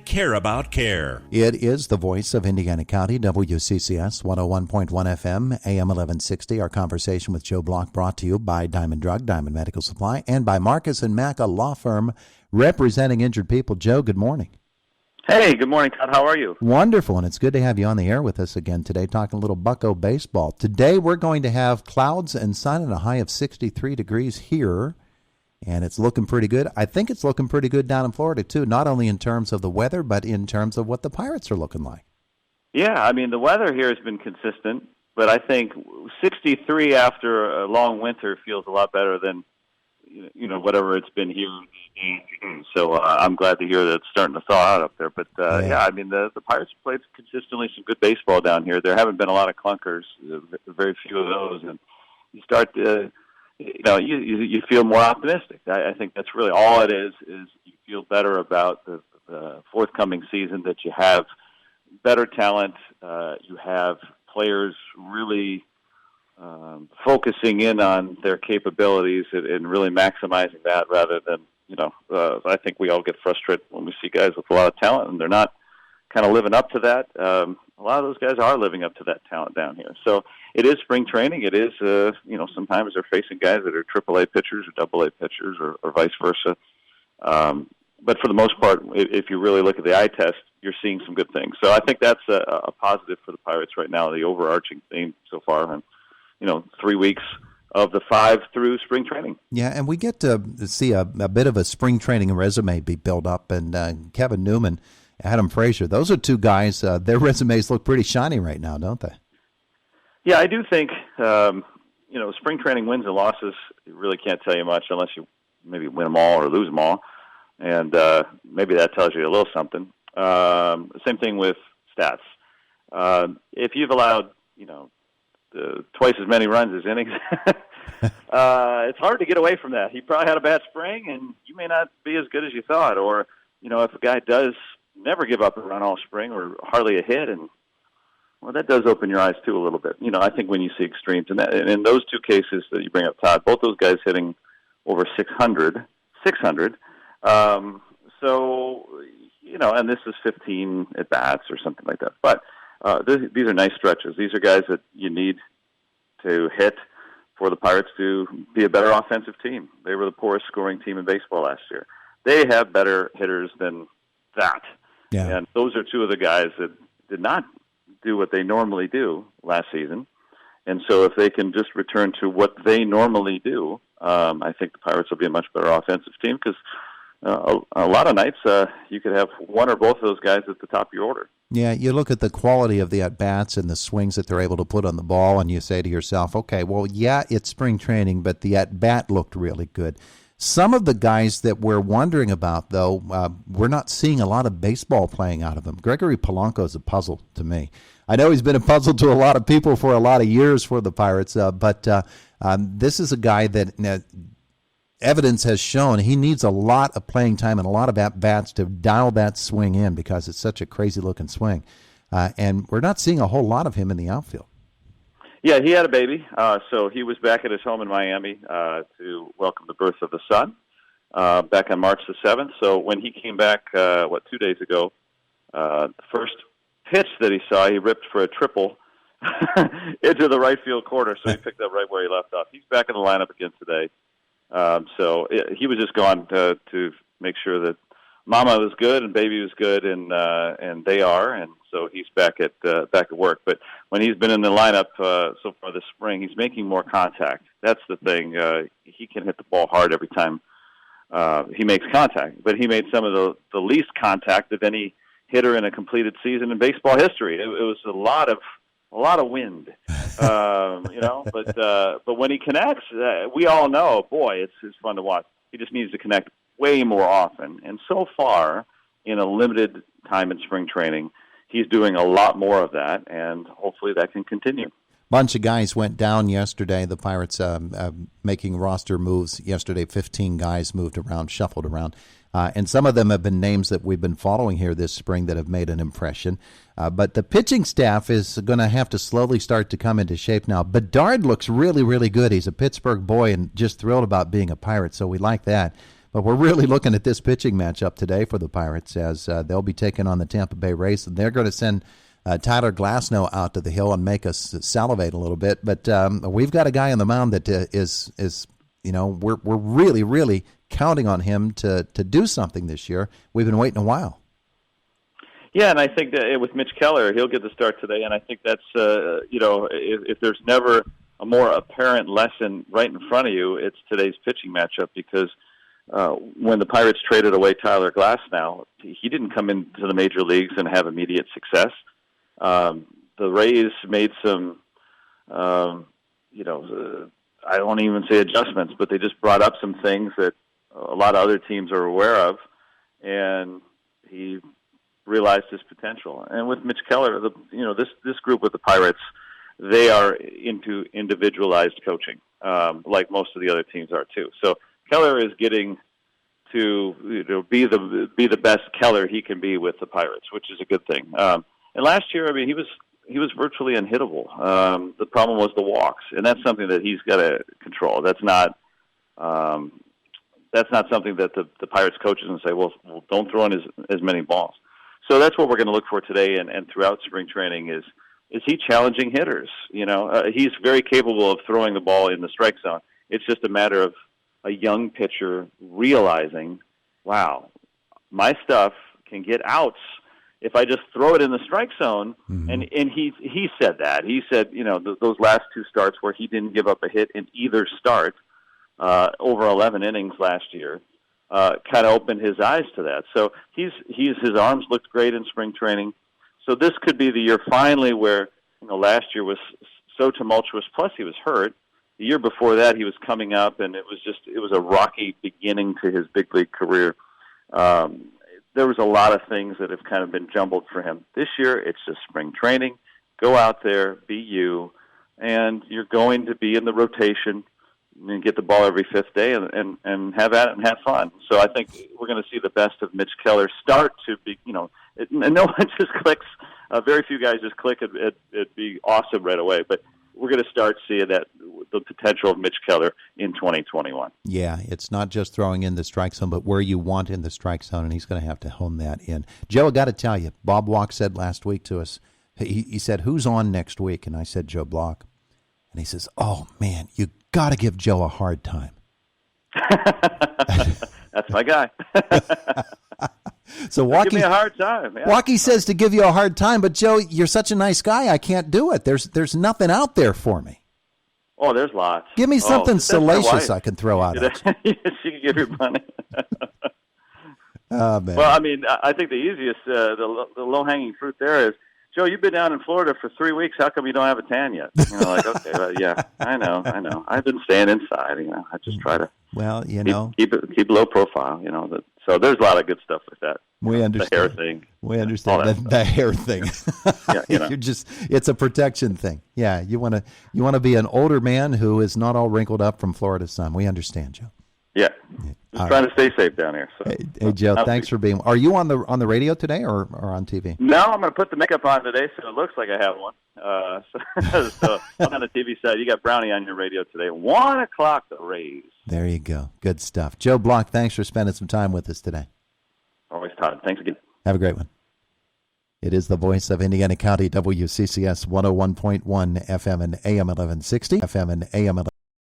care about care. It is the voice of Indiana County, WCCS 101.1 FM, AM 1160. Our conversation with Joe Block brought to you by Diamond Drug, Diamond Medical Supply, and by Marcus and Mack, a law firm representing injured people. Joe, good morning. Hey, good morning, Todd. How are you? Wonderful, and it's good to have you on the air with us again today, talking a little Bucco baseball. Today we're going to have clouds and sun and a high of 63 degrees here, and it's looking pretty good. I think it's looking pretty good down in Florida, too, not only in terms of the weather, but in terms of what the Pirates are looking like. Yeah, I mean, the weather here has been consistent, but I think 63 after a long winter feels a lot better than, whatever it's been here. So I'm glad to hear that it's starting to thaw out up there. But, I mean, the Pirates played consistently some good baseball down here. There haven't been a lot of clunkers, very few of those. And you start to, you feel more optimistic. I think that's really all it is you feel better about the forthcoming season, that you have better talent, you have players really focusing in on their capabilities and really maximizing that rather than, I think we all get frustrated when we see guys with a lot of talent and they're not kind of living up to that. A lot of those guys are living up to that talent down here. So it is spring training. It is, sometimes they're facing guys that are AAA pitchers or AA pitchers or vice versa. But for the most part, if you really look at the eye test, you're seeing some good things. So I think that's a positive for the Pirates right now, the overarching theme so far. And, 3 weeks of the 5 through spring training. Yeah, and we get to see a bit of a spring training resume be built up. And Kevin Newman, Adam Frazier, those are two guys, their resumes look pretty shiny right now, don't they? Yeah, I do think, spring training wins and losses, you really can't tell you much unless you maybe win them all or lose them all. And maybe that tells you a little something. Same thing with stats. If you've allowed, twice as many runs as innings, it's hard to get away from that. He probably had a bad spring, and you may not be as good as you thought. Or, if a guy does never give up a run all spring or hardly a hit, and that does open your eyes too a little bit. I think when you see extremes, and in those two cases that you bring up, Todd, both those guys hitting over 600. And this is 15 at bats or something like that. But these are nice stretches. These are guys that you need to hit for the Pirates to be a better offensive team. They were the poorest scoring team in baseball last year. They have better hitters than that. Yeah. And those are two of the guys that did not do what they normally do last season. And so if they can just return to what they normally do, I think the Pirates will be a much better offensive team because a lot of nights you could have one or both of those guys at the top of your order. Yeah, you look at the quality of the at-bats and the swings that they're able to put on the ball, and you say to yourself, okay, well, yeah, it's spring training, but the at-bat looked really good. Some of the guys that we're wondering about, though, we're not seeing a lot of baseball playing out of them. Gregory Polanco is a puzzle to me. I know he's been a puzzle to a lot of people for a lot of years for the Pirates, but this is a guy that evidence has shown he needs a lot of playing time and a lot of at-bats to dial that swing in because it's such a crazy-looking swing. And we're not seeing a whole lot of him in the outfield. Yeah, he had a baby, so he was back at his home in Miami to welcome the birth of the son back on March the 7th. So when he came back, 2 days ago, the first pitch that he saw, he ripped for a triple into the right field corner, so he picked up right where he left off. He's back in the lineup again today. So he was just gone to make sure that Mama was good and baby was good, and they are, and so he's back at work. But when he's been in the lineup so far this spring, he's making more contact. That's the thing. He can hit the ball hard every time he makes contact, but he made some of the least contact of any hitter in a completed season in baseball history. It was a lot of wind, but when he connects, we all know, boy, it's fun to watch. He just needs to connect way more often. And so far, in a limited time in spring training, he's doing a lot more of that, and hopefully that can continue. Bunch of guys went down yesterday. The Pirates making roster moves yesterday. 15 guys moved around, shuffled around. And some of them have been names that we've been following here this spring that have made an impression. But the pitching staff is going to have to slowly start to come into shape now. Bedard looks really, really good. He's a Pittsburgh boy and just thrilled about being a Pirate, so we like that. But we're really looking at this pitching matchup today for the Pirates as they'll be taking on the Tampa Bay Rays, and they're going to send Tyler Glasnow out to the hill and make us salivate a little bit. But we've got a guy on the mound that is we're really, really counting on him to do something this year. We've been waiting a while. Yeah, and I think that with Mitch Keller, he'll get the start today, and I think that's, if there's never a more apparent lesson right in front of you, it's today's pitching matchup, because when the Pirates traded away Tyler Glasnow, he didn't come into the major leagues and have immediate success. The Rays made some, I don't even say adjustments, but they just brought up some things that a lot of other teams are aware of, and he realized his potential. And with Mitch Keller, this group with the Pirates, they are into individualized coaching, like most of the other teams are too. So Keller is getting to be the best Keller he can be with the Pirates, which is a good thing. And last year, I mean, he was virtually unhittable. The problem was the walks, and that's something that he's got to control. That's not something that the Pirates coaches and say, well, don't throw in as many balls. So that's what we're going to look for today and throughout spring training is he challenging hitters? He's very capable of throwing the ball in the strike zone. It's just a matter of a young pitcher realizing, wow, my stuff can get outs if I just throw it in the strike zone. Mm-hmm. And he said that. He said, those last two starts where he didn't give up a hit in either start over 11 innings last year, kind of opened his eyes to that. So his arms looked great in spring training. So this could be the year finally where, last year was so tumultuous, plus he was hurt. The year before that, he was coming up, and it was a rocky beginning to his big league career. There was a lot of things that have kind of been jumbled for him. This year, it's just spring training. Go out there, be you, and you're going to be in the rotation and get the ball every fifth day and have at it and have fun. So I think we're going to see the best of Mitch Keller start to be, and no one just clicks. Very few guys just click. It'd be awesome right away. But we're going to start seeing the potential of Mitch Keller in 2021. Yeah, it's not just throwing in the strike zone, but where you want in the strike zone, and he's going to have to hone that in. Joe, I got to tell you, Bob Walk said last week to us, he said, who's on next week? And I said, Joe Block. And he says, oh, man, you got to give Joe a hard time. That's my guy. So Walkie, give me a hard time. Yeah. Walkie says to give you a hard time, but Joe, you're such a nice guy, I can't do it. There's nothing out there for me. Oh, there's lots. Give me something salacious I can throw out at you. She can give you money. Oh, man. Well, I mean, I think the easiest, the low-hanging fruit there is, Joe, you've been down in Florida for 3 weeks. How come you don't have a tan yet? Okay, yeah, I know. I've been staying inside. I just try to. Well, keep low profile. So there's a lot of good stuff with that. We understand the hair thing. We understand the hair thing. Yeah, it's a protection thing. Yeah, you want to be an older man who is not all wrinkled up from Florida sun. We understand, Joe. Yeah. Just trying to stay safe down here. So. Hey Joe, thanks for being. Are you on the radio today or on TV? No, I'm going to put the makeup on today, so it looks like I have one. So I'm on the TV side. You got Brownie on your radio today. 1 o'clock, the Rays. There you go. Good stuff. Joe Block, thanks for spending some time with us today. Always, Todd. Thanks again. Have a great one. It is the voice of Indiana County, WCCS 101.1 FM and AM 1160. FM and AM 1160.